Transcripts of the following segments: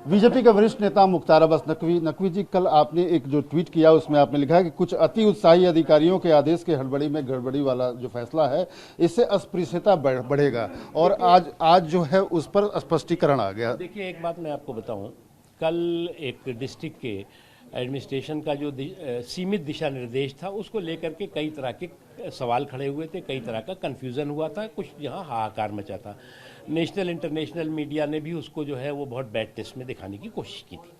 BJP के वरिष्ठ नेता मुख्तार अब्बास नकवी जी, कल आपने एक जो ट्वीट किया उसमें आपने लिखा है कि कुछ अति उत्साही अधिकारियों के आदेश के हड़बड़ी में गड़बड़ी वाला जो फैसला है, इससे अस्पृश्यता बढ़ेगा और आज जो है उस पर स्पष्टीकरण आ गया। देखिए, एक बात मैं आपको बताऊं, कल एक डिस्ट्रिक्ट के एडमिनिस्ट्रेशन का जो सीमित दिशा निर्देश था उसको लेकर के कई तरह के सवाल खड़े हुए थे, कई तरह का कन्फ्यूज़न हुआ था, कुछ यहाँ हाहाकार मचा था। नेशनल इंटरनेशनल मीडिया ने भी उसको जो है वो बहुत बैड टेस्ट में दिखाने की कोशिश की थी।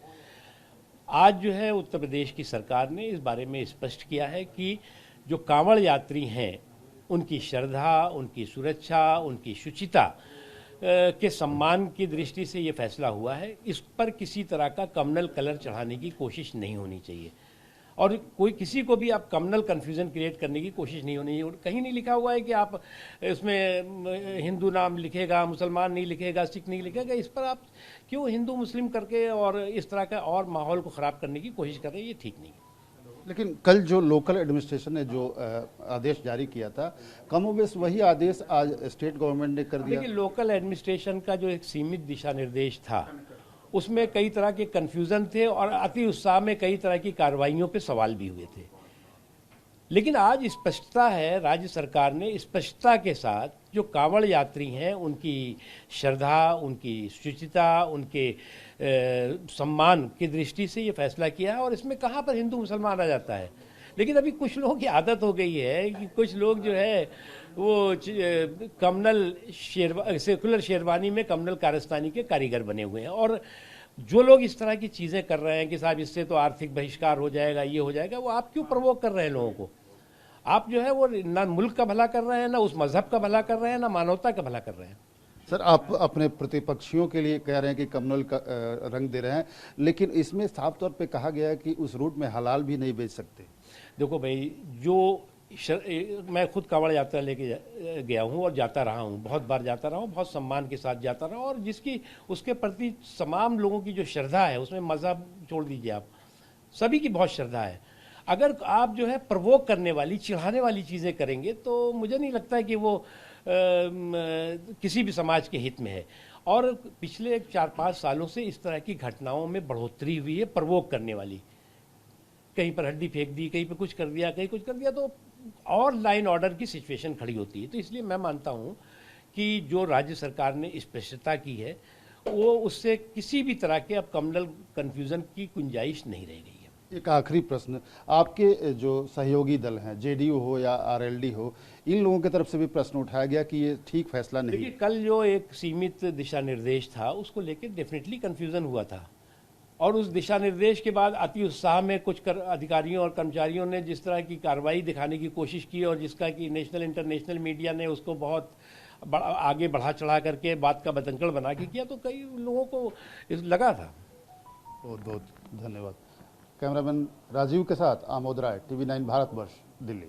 आज जो है उत्तर प्रदेश की सरकार ने इस बारे में स्पष्ट किया है कि जो कांवड़ यात्री हैं उनकी श्रद्धा, उनकी सुरक्षा, उनकी शुचिता के सम्मान की दृष्टि से ये फैसला हुआ है। इस पर किसी तरह का कम्युनल कलर चढ़ाने की कोशिश नहीं होनी चाहिए और कोई किसी को भी आप कम्युनल कन्फ्यूजन क्रिएट करने की कोशिश नहीं होनी चाहिए। कहीं नहीं लिखा हुआ है कि आप इसमें हिंदू नाम लिखेगा, मुसलमान नहीं लिखेगा, सिख नहीं लिखेगा। इस पर आप क्यों हिंदू मुस्लिम करके और इस तरह का और माहौल को ख़राब करने की कोशिश कर रहे हैं, ये ठीक नहीं है। लेकिन कल जो लोकल एडमिनिस्ट्रेशन ने जो आदेश जारी किया था, कमोबेश वही आदेश आज स्टेट गवर्नमेंट ने कर दिया। देखिए, लोकल एडमिनिस्ट्रेशन का जो एक सीमित दिशा निर्देश था उसमें कई तरह के कन्फ्यूज़न थे और अति उत्साह में कई तरह की कार्रवाइयों पे सवाल भी हुए थे। लेकिन आज स्पष्टता है, राज्य सरकार ने स्पष्टता के साथ जो कांवड़ यात्री हैं उनकी श्रद्धा, उनकी शुचिता, उनके सम्मान की दृष्टि से ये फैसला किया है और इसमें कहाँ पर हिंदू मुसलमान आ जाता है। लेकिन अभी कुछ लोगों की आदत हो गई है कि कुछ लोग जो है वो कम्युनल सेकुलर शेरवानी में कम्युनल कारस्तानी के कारीगर बने हुए हैं और जो लोग इस तरह की चीज़ें कर रहे हैं कि साहब इससे तो आर्थिक बहिष्कार हो जाएगा, ये हो जाएगा, वो आप क्यों प्रवोक कर रहे हैं लोगों को? आप जो है वो ना मुल्क का भला कर रहे हैं, ना उस मजहब का भला कर रहे हैं, ना मानवता का भला कर रहे हैं। सर, आप अपने प्रतिपक्षियों के लिए कह रहे हैं कि कम्युनल का रंग दे रहे हैं, लेकिन इसमें साफ तौर पे कहा गया है कि उस रूट में हलाल भी नहीं बेच सकते। देखो भाई, जो मैं खुद कांवड़ यात्रा लेके गया हूँ और जाता रहा हूँ, बहुत बार जाता रहा हूँ, बहुत सम्मान के साथ जाता रहा हूँ और जिसकी उसके प्रति तमाम लोगों की जो श्रद्धा है, उसमें मज़हब छोड़ दीजिए, आप सभी की बहुत श्रद्धा है। अगर आप जो है प्रवोक करने वाली, चिढ़ाने वाली चीज़ें करेंगे तो मुझे नहीं लगता है कि वो किसी भी समाज के हित में है। और पिछले 4-5 सालों से इस तरह की घटनाओं में बढ़ोतरी हुई है, प्रवोक करने वाली। कहीं पर हड्डी फेंक दी, कहीं पर कुछ कर दिया, कहीं कुछ कर दिया, तो और लाइन ऑर्डर की सिचुएशन खड़ी होती है। तो इसलिए मैं मानता हूँ कि जो राज्य सरकार ने स्पष्टता की है वो उससे किसी भी तरह के अब कम्युनल कन्फ्यूज़न की गुंजाइश नहीं रह गई है। एक आखिरी प्रश्न, आपके जो सहयोगी दल हैं, जेडीयू हो या आरएलडी हो, इन लोगों की तरफ से भी प्रश्न उठाया गया कि ये ठीक फैसला नहीं। देखिए, कल जो एक सीमित दिशा निर्देश था उसको लेकर डेफिनेटली कन्फ्यूज़न हुआ था और उस दिशा निर्देश के बाद अति उत्साह में कुछ अधिकारियों और कर्मचारियों ने जिस तरह की कार्रवाई दिखाने की कोशिश की और जिसका कि नेशनल इंटरनेशनल मीडिया ने उसको बहुत आगे बढ़ा चढ़ा करके बात का बतंगड़ बना के किया, तो कई लोगों को लगा था। बहुत बहुत धन्यवाद। कैमरामैन राजीव के साथ आमोद राय, TV9 भारतवर्ष, दिल्ली।